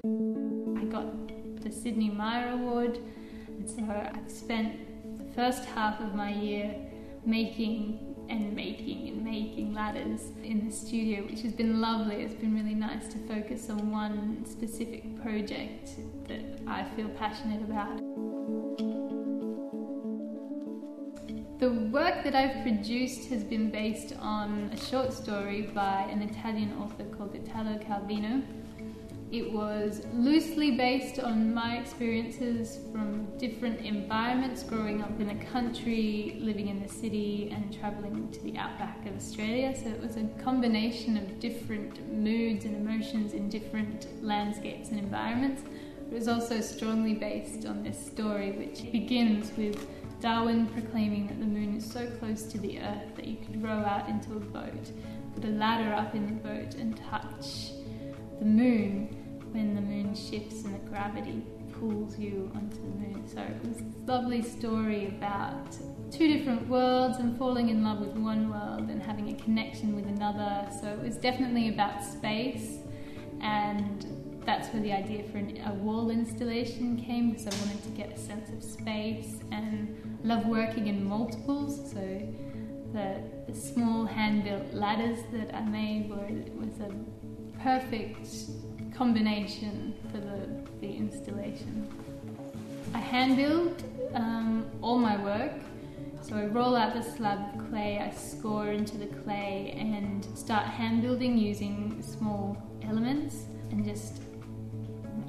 I got the Sidney Myer award, and so I've spent the first half of my year making ladders in the studio, which has been lovely. It's been really nice to focus on one specific project that I feel passionate about. The work that I've produced has been based on a short story by an Italian author called Italo Calvino. It was loosely based on my experiences from different environments, growing up in a country, living in the city and travelling to the outback of Australia. So it was a combination of different moods and emotions in different landscapes and environments. It was also strongly based on this story, which begins with Darwin proclaiming that the moon is so close to the earth that you could row out into a boat, put a ladder up in the boat and touch the moon when the moon shifts and the gravity pulls you onto the moon. So it was this lovely story about two different worlds and falling in love with one world and having a connection with another. So it was definitely about space, and that's where the idea for a wall installation came, because I wanted to get a sense of space and love working in multiples. So the small hand-built ladders that I made was a perfect combination for the installation. I hand build all my work. So I roll out the slab of clay, I score into the clay and start hand building using small elements, and just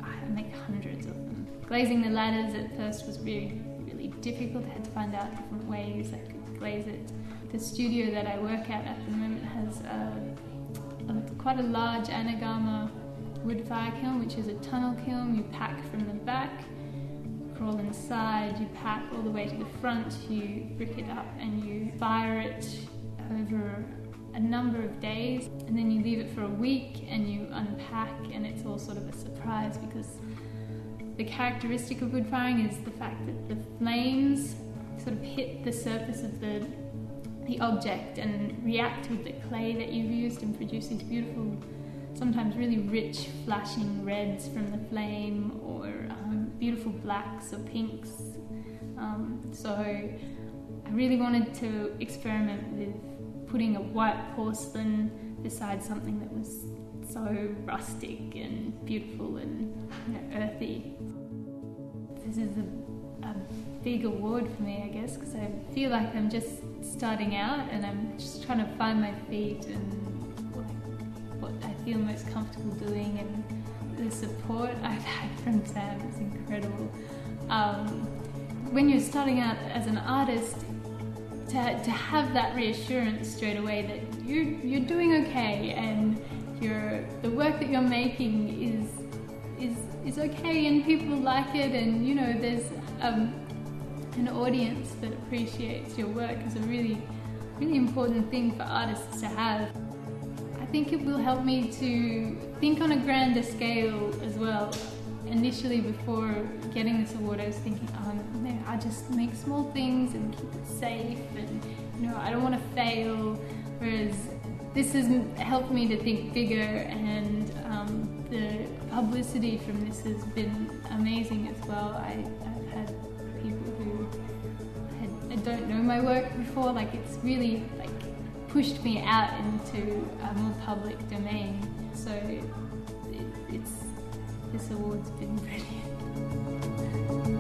I make hundreds of them. Glazing the ladders at first was really difficult. I had to find out different ways I could glaze it. The studio that I work at the moment has quite a large anagama wood fire kiln, which is a tunnel kiln. You pack from the back, crawl inside, you pack all the way to the front, you brick it up and you fire it over a number of days, and then you leave it for a week and you unpack, and it's all sort of a surprise, because the characteristic of wood firing is the fact that the flames sort of hit the surface of the object and react with the clay that you've used and produce these beautiful, sometimes really rich flashing reds from the flame, or beautiful blacks or pinks. So I really wanted to experiment with putting a white porcelain beside something that was so rustic and beautiful and earthy. This is a big award for me, I guess, because I feel like I'm just starting out and I'm just trying to find my feet and what I feel most comfortable doing, and the support I've had from Sam is incredible. When you're starting out as an artist, to have that reassurance straight away that you're doing okay and the work that you're making is okay and people like it, and there's an audience that appreciates your work is a really important thing for artists to have. I think it will help me to think on a grander scale as well. Initially, before getting this award, I was thinking, I just make small things and keep it safe, and I don't want to fail. Whereas this has helped me to think bigger, and the publicity from this has been amazing as well. I've had people who I don't know my work before. It's really pushed me out into a more public domain. So this award's been brilliant.